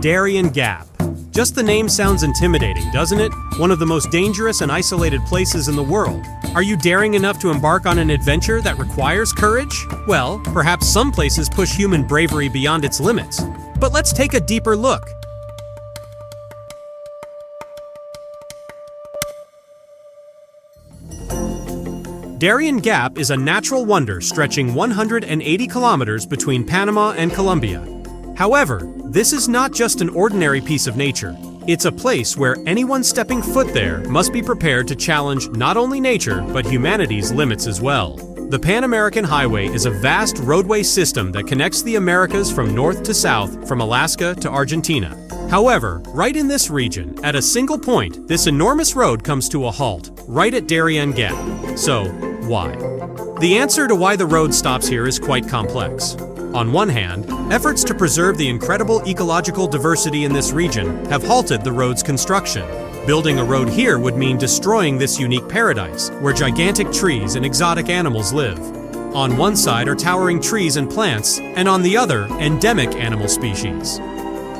Darien Gap. Just the name sounds intimidating, doesn't it? One of the most dangerous and isolated places in the world. Are you daring enough to embark on an adventure that requires courage? Well, perhaps some places push human bravery beyond its limits. But let's take a deeper look. Darien Gap is a natural wonder stretching 180 kilometers between Panama and Colombia. However, this is not just an ordinary piece of nature. It's a place where anyone stepping foot there must be prepared to challenge not only nature, but humanity's limits as well. The Pan-American Highway is a vast roadway system that connects the Americas from north to south, from Alaska to Argentina. However, right in this region, at a single point, this enormous road comes to a halt, right at Darien Gap. So, why? The answer to why the road stops here is quite complex. On one hand, efforts to preserve the incredible ecological diversity in this region have halted the road's construction. Building a road here would mean destroying this unique paradise, where gigantic trees and exotic animals live. On one side are towering trees and plants, and on the other, endemic animal species.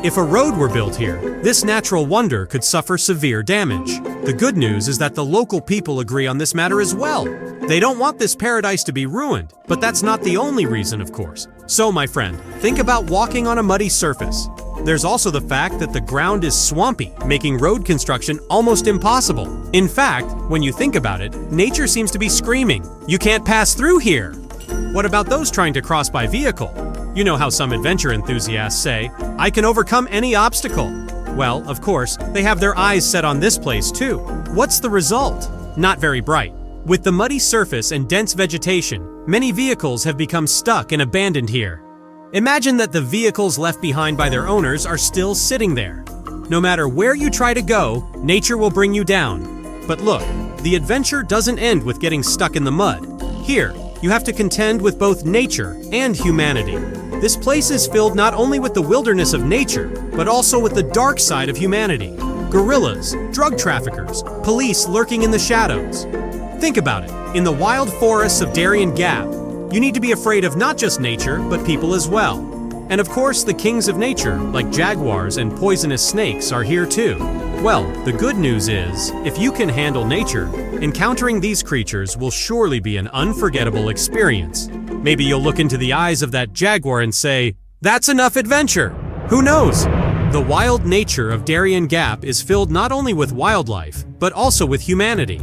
If a road were built here, this natural wonder could suffer severe damage. The good news is that the local people agree on this matter as well. They don't want this paradise to be ruined, but that's not the only reason, of course. So, my friend, think about walking on a muddy surface. There's also the fact that the ground is swampy, making road construction almost impossible. In fact, when you think about it, nature seems to be screaming, "You can't pass through here!" What about those trying to cross by vehicle? You know how some adventure enthusiasts say, "I can overcome any obstacle." Well, of course, they have their eyes set on this place too. What's the result? Not very bright. With the muddy surface and dense vegetation, many vehicles have become stuck and abandoned here. Imagine that the vehicles left behind by their owners are still sitting there. No matter where you try to go, nature will bring you down. But look, the adventure doesn't end with getting stuck in the mud. Here, you have to contend with both nature and humanity. This place is filled not only with the wilderness of nature, but also with the dark side of humanity. Guerrillas, drug traffickers, police lurking in the shadows. Think about it. In the wild forests of Darien Gap, you need to be afraid of not just nature, but people as well. And of course, the kings of nature, like jaguars and poisonous snakes, are here too. Well, the good news is, if you can handle nature, encountering these creatures will surely be an unforgettable experience. Maybe you'll look into the eyes of that jaguar and say, "That's enough adventure!" Who knows? The wild nature of Darien Gap is filled not only with wildlife, but also with humanity.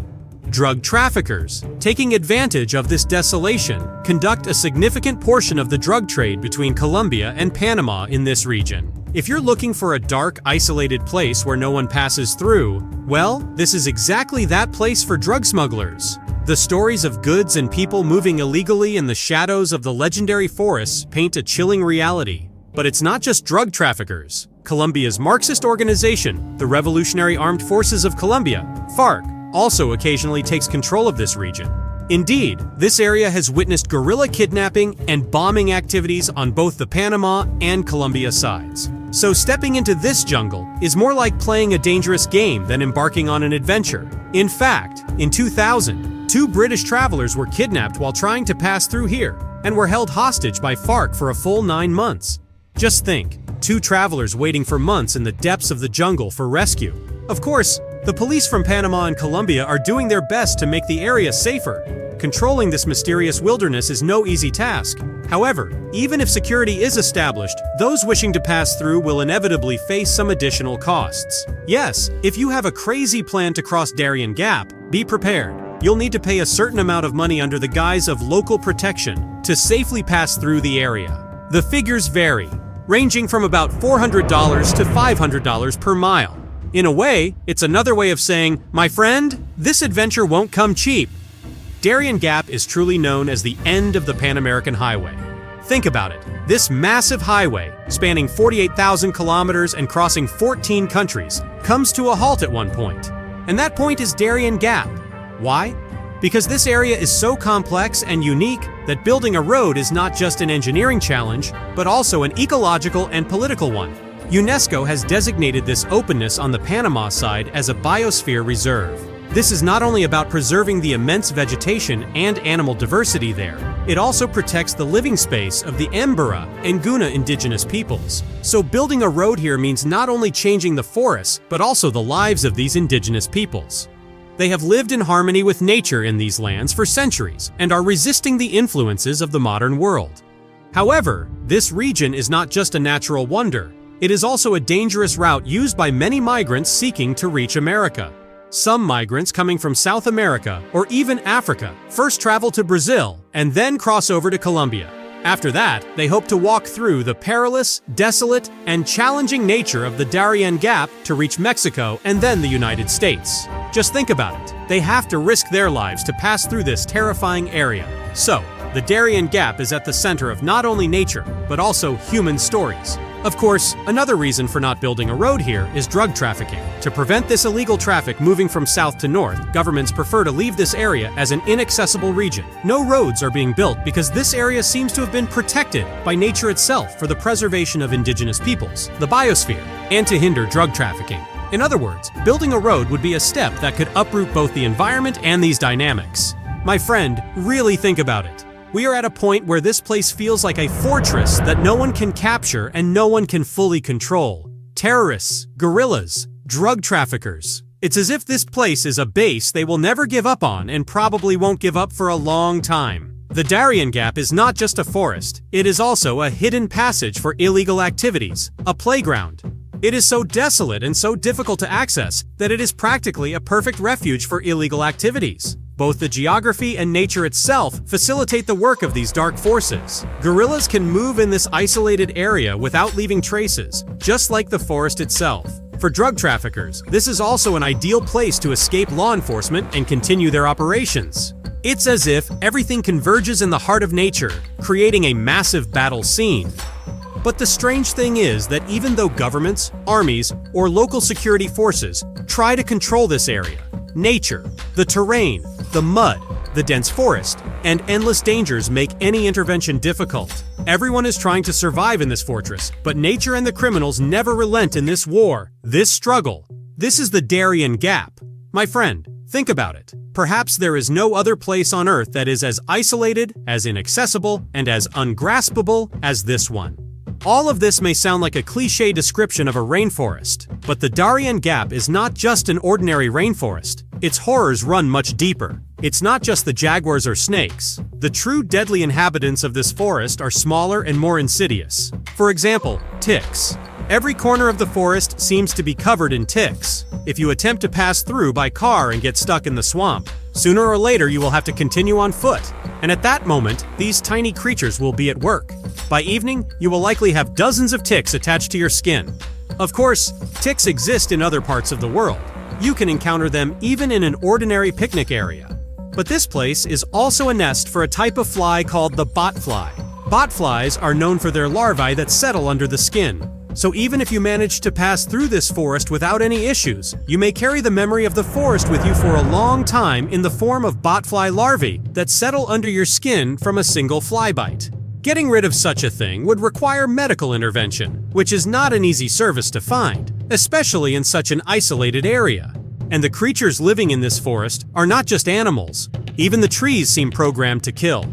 Drug traffickers, taking advantage of this desolation, conduct a significant portion of the drug trade between Colombia and Panama in this region. If you're looking for a dark, isolated place where no one passes through, well, this is exactly that place for drug smugglers. The stories of goods and people moving illegally in the shadows of the legendary forests paint a chilling reality. But it's not just drug traffickers. Colombia's Marxist organization, the Revolutionary Armed Forces of Colombia, FARC, also occasionally takes control of this region. Indeed, this area has witnessed guerrilla kidnapping and bombing activities on both the Panama and Colombia sides. So stepping into this jungle is more like playing a dangerous game than embarking on an adventure. In fact, in 2000, 2 British travelers were kidnapped while trying to pass through here and were held hostage by FARC for a full 9 months. Just think, 2 travelers waiting for months in the depths of the jungle for rescue. Of course, the police from Panama and Colombia are doing their best to make the area safer. Controlling this mysterious wilderness is no easy task. However, even if security is established, those wishing to pass through will inevitably face some additional costs. Yes, if you have a crazy plan to cross Darien Gap, be prepared. You'll need to pay a certain amount of money under the guise of local protection to safely pass through the area. The figures vary, ranging from about $400 to $500 per mile. In a way, it's another way of saying, my friend, this adventure won't come cheap. Darien Gap is truly known as the end of the Pan-American Highway. Think about it. This massive highway, spanning 48,000 kilometers and crossing 14 countries, comes to a halt at one point. And that point is Darien Gap. Why? Because this area is so complex and unique that building a road is not just an engineering challenge, but also an ecological and political one. UNESCO has designated this openness on the Panama side as a biosphere reserve. This is not only about preserving the immense vegetation and animal diversity there, it also protects the living space of the Embera and Guna indigenous peoples. So building a road here means not only changing the forests, but also the lives of these indigenous peoples. They have lived in harmony with nature in these lands for centuries and are resisting the influences of the modern world. However, this region is not just a natural wonder. It is also a dangerous route used by many migrants seeking to reach America. Some migrants coming from South America or even Africa first travel to Brazil and then cross over to Colombia. After that, they hope to walk through the perilous, desolate, and challenging nature of the Darien Gap to reach Mexico and then the United States. Just think about it. They have to risk their lives to pass through this terrifying area. So, the Darien Gap is at the center of not only nature, but also human stories. Of course, another reason for not building a road here is drug trafficking. To prevent this illegal traffic moving from south to north, governments prefer to leave this area as an inaccessible region. No roads are being built because this area seems to have been protected by nature itself for the preservation of indigenous peoples, the biosphere, and to hinder drug trafficking. In other words, building a road would be a step that could uproot both the environment and these dynamics. My friend, really think about it. We are at a point where this place feels like a fortress that no one can capture and no one can fully control. Terrorists, guerrillas, drug traffickers. It's as if this place is a base they will never give up on and probably won't give up for a long time. The Darien Gap is not just a forest, it is also a hidden passage for illegal activities, a playground. It is so desolate and so difficult to access that it is practically a perfect refuge for illegal activities. Both the geography and nature itself facilitate the work of these dark forces. Guerrillas can move in this isolated area without leaving traces, just like the forest itself. For drug traffickers, this is also an ideal place to escape law enforcement and continue their operations. It's as if everything converges in the heart of nature, creating a massive battle scene. But the strange thing is that even though governments, armies, or local security forces try to control this area, nature, the terrain, the mud, the dense forest, and endless dangers make any intervention difficult. Everyone is trying to survive in this fortress, but nature and the criminals never relent in this war, this struggle. This is the Darien Gap. My friend, think about it. Perhaps there is no other place on Earth that is as isolated, as inaccessible, and as ungraspable as this one. All of this may sound like a cliché description of a rainforest, but the Darien Gap is not just an ordinary rainforest. Its horrors run much deeper. It's not just the jaguars or snakes. The true deadly inhabitants of this forest are smaller and more insidious. For example, ticks. Every corner of the forest seems to be covered in ticks. If you attempt to pass through by car and get stuck in the swamp, sooner or later you will have to continue on foot. And at that moment, these tiny creatures will be at work. By evening, you will likely have dozens of ticks attached to your skin. Of course, ticks exist in other parts of the world. You can encounter them even in an ordinary picnic area. But this place is also a nest for a type of fly called the botfly. Botflies are known for their larvae that settle under the skin. So even if you manage to pass through this forest without any issues, you may carry the memory of the forest with you for a long time in the form of botfly larvae that settle under your skin from a single fly bite. Getting rid of such a thing would require medical intervention, which is not an easy service to find, especially in such an isolated area. And the creatures living in this forest are not just animals. Even the trees seem programmed to kill.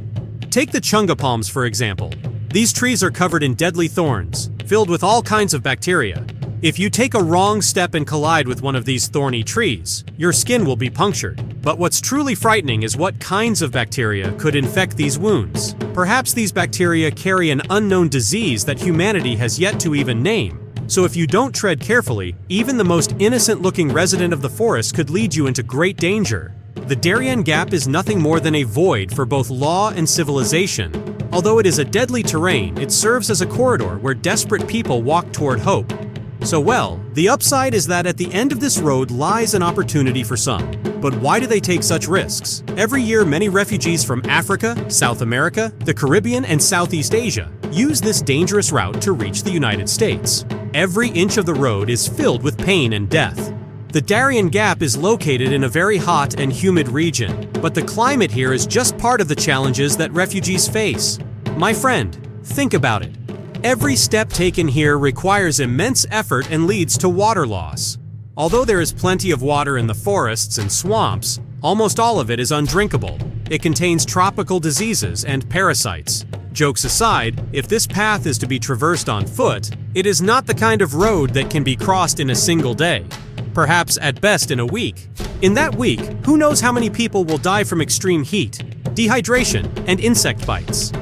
Take the chunga palms, for example. These trees are covered in deadly thorns, filled with all kinds of bacteria. If you take a wrong step and collide with one of these thorny trees, your skin will be punctured. But what's truly frightening is what kinds of bacteria could infect these wounds. Perhaps these bacteria carry an unknown disease that humanity has yet to even name. So if you don't tread carefully, even the most innocent-looking resident of the forest could lead you into great danger. The Darien Gap is nothing more than a void for both law and civilization. Although it is a deadly terrain, it serves as a corridor where desperate people walk toward hope. So well, the upside is that at the end of this road lies an opportunity for some. But why do they take such risks? Every year, many refugees from Africa, South America, the Caribbean, and Southeast Asia use this dangerous route to reach the United States. Every inch of the road is filled with pain and death. The Darien Gap is located in a very hot and humid region, but the climate here is just part of the challenges that refugees face. My friend, think about it. Every step taken here requires immense effort and leads to water loss. Although there is plenty of water in the forests and swamps, almost all of it is undrinkable. It contains tropical diseases and parasites. Jokes aside, if this path is to be traversed on foot, it is not the kind of road that can be crossed in a single day. Perhaps at best in a week. In that week, who knows how many people will die from extreme heat, dehydration, and insect bites.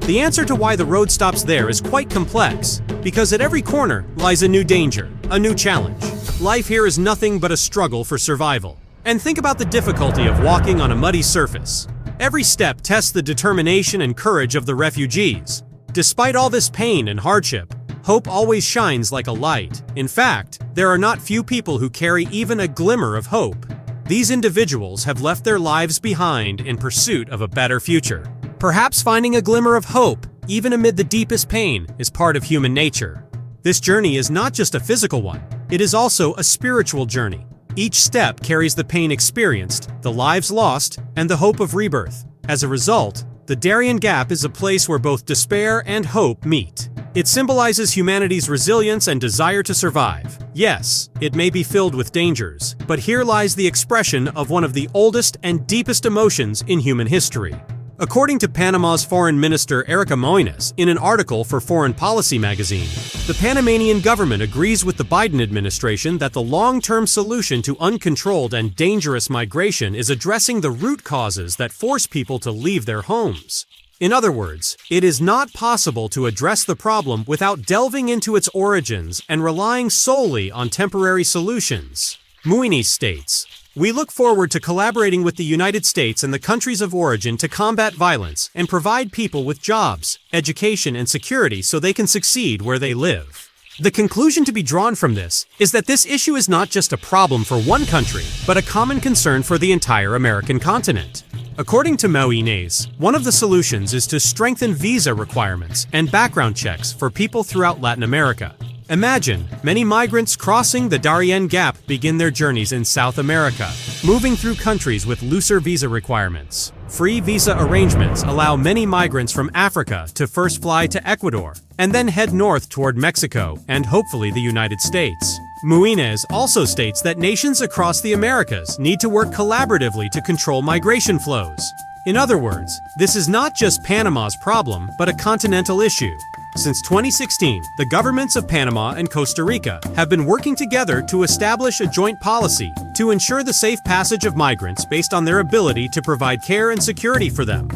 The answer to why the road stops there is quite complex, because at every corner lies a new danger, a new challenge. Life here is nothing but a struggle for survival. And think about the difficulty of walking on a muddy surface. Every step tests the determination and courage of the refugees. Despite all this pain and hardship, hope always shines like a light. In fact, there are not few people who carry even a glimmer of hope. These individuals have left their lives behind in pursuit of a better future. Perhaps finding a glimmer of hope, even amid the deepest pain, is part of human nature. This journey is not just a physical one, it is also a spiritual journey. Each step carries the pain experienced, the lives lost, and the hope of rebirth. As a result, the Darien Gap is a place where both despair and hope meet. It symbolizes humanity's resilience and desire to survive. Yes, it may be filled with dangers, but here lies the expression of one of the oldest and deepest emotions in human history. According to Panama's Foreign Minister Erika Moines in an article for Foreign Policy magazine, the Panamanian government agrees with the Biden administration that the long-term solution to uncontrolled and dangerous migration is addressing the root causes that force people to leave their homes. In other words, it is not possible to address the problem without delving into its origins and relying solely on temporary solutions. Moines states, "We look forward to collaborating with the United States and the countries of origin to combat violence and provide people with jobs, education, and security so they can succeed where they live." The conclusion to be drawn from this is that this issue is not just a problem for one country, but a common concern for the entire American continent. According to Moines, one of the solutions is to strengthen visa requirements and background checks for people throughout Latin America. Imagine, many migrants crossing the Darien Gap begin their journeys in South America, moving through countries with looser visa requirements. Free visa arrangements allow many migrants from Africa to first fly to Ecuador, and then head north toward Mexico and hopefully the United States. Moines also states that nations across the Americas need to work collaboratively to control migration flows. In other words, this is not just Panama's problem, but a continental issue. Since 2016, the governments of Panama and Costa Rica have been working together to establish a joint policy to ensure the safe passage of migrants based on their ability to provide care and security for them.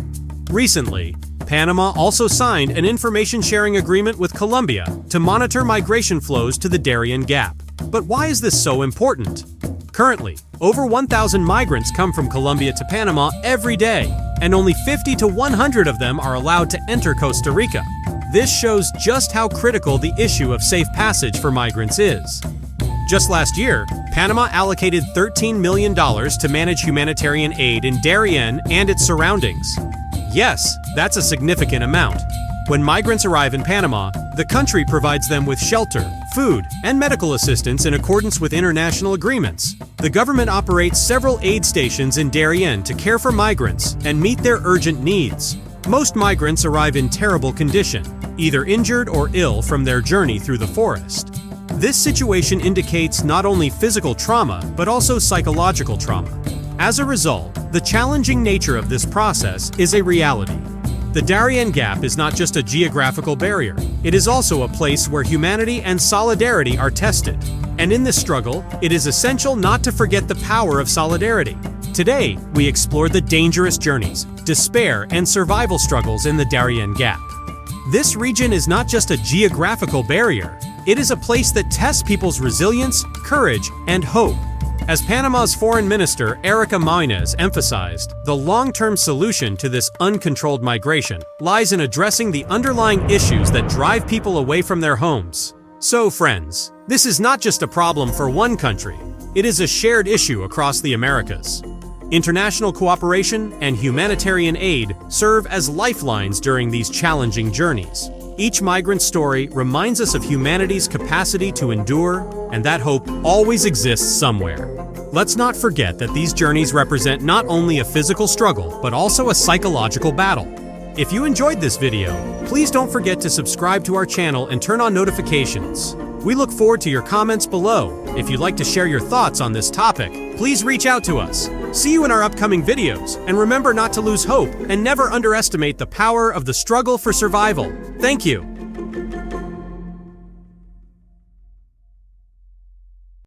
Recently, Panama also signed an information sharing agreement with Colombia to monitor migration flows to the Darien Gap. But why is this so important? Currently, over 1,000 migrants come from Colombia to Panama every day, and only 50 to 100 of them are allowed to enter Costa Rica. This shows just how critical the issue of safe passage for migrants is. Just last year, Panama allocated $13 million to manage humanitarian aid in Darien and its surroundings. Yes, that's a significant amount. When migrants arrive in Panama, the country provides them with shelter, food, and medical assistance in accordance with international agreements. The government operates several aid stations in Darien to care for migrants and meet their urgent needs. Most migrants arrive in terrible condition, either injured or ill from their journey through the forest. This situation indicates not only physical trauma, but also psychological trauma. As a result, the challenging nature of this process is a reality. The Darien Gap is not just a geographical barrier, it is also a place where humanity and solidarity are tested. And in this struggle, it is essential not to forget the power of solidarity. Today, we explore the dangerous journeys, despair, and survival struggles in the Darien Gap. This region is not just a geographical barrier, it is a place that tests people's resilience, courage, and hope. As Panama's Foreign Minister Erika Moines emphasized, the long-term solution to this uncontrolled migration lies in addressing the underlying issues that drive people away from their homes. So, friends, this is not just a problem for one country, it is a shared issue across the Americas. International cooperation and humanitarian aid serve as lifelines during these challenging journeys. Each migrant story reminds us of humanity's capacity to endure, and that hope always exists somewhere. Let's not forget that these journeys represent not only a physical struggle, but also a psychological battle. If you enjoyed this video, please don't forget to subscribe to our channel and turn on notifications. We look forward to your comments below. If you'd like to share your thoughts on this topic, please reach out to us. See you in our upcoming videos, and remember not to lose hope and never underestimate the power of the struggle for survival. Thank you.